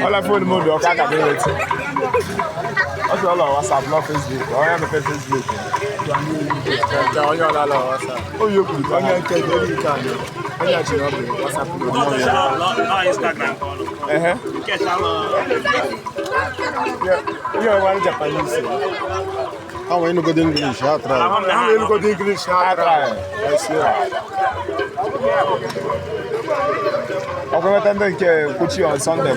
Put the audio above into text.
All I phone mode, I can't do it. That's all on WhatsApp, not Facebook. I am a Facebook. Oh, you could go and tell you can. I actually have WhatsApp. No Instagram. Yeah, one Japanese. How are you going to English? I try. How you go to English? I try. I'm going to put you on Sunday.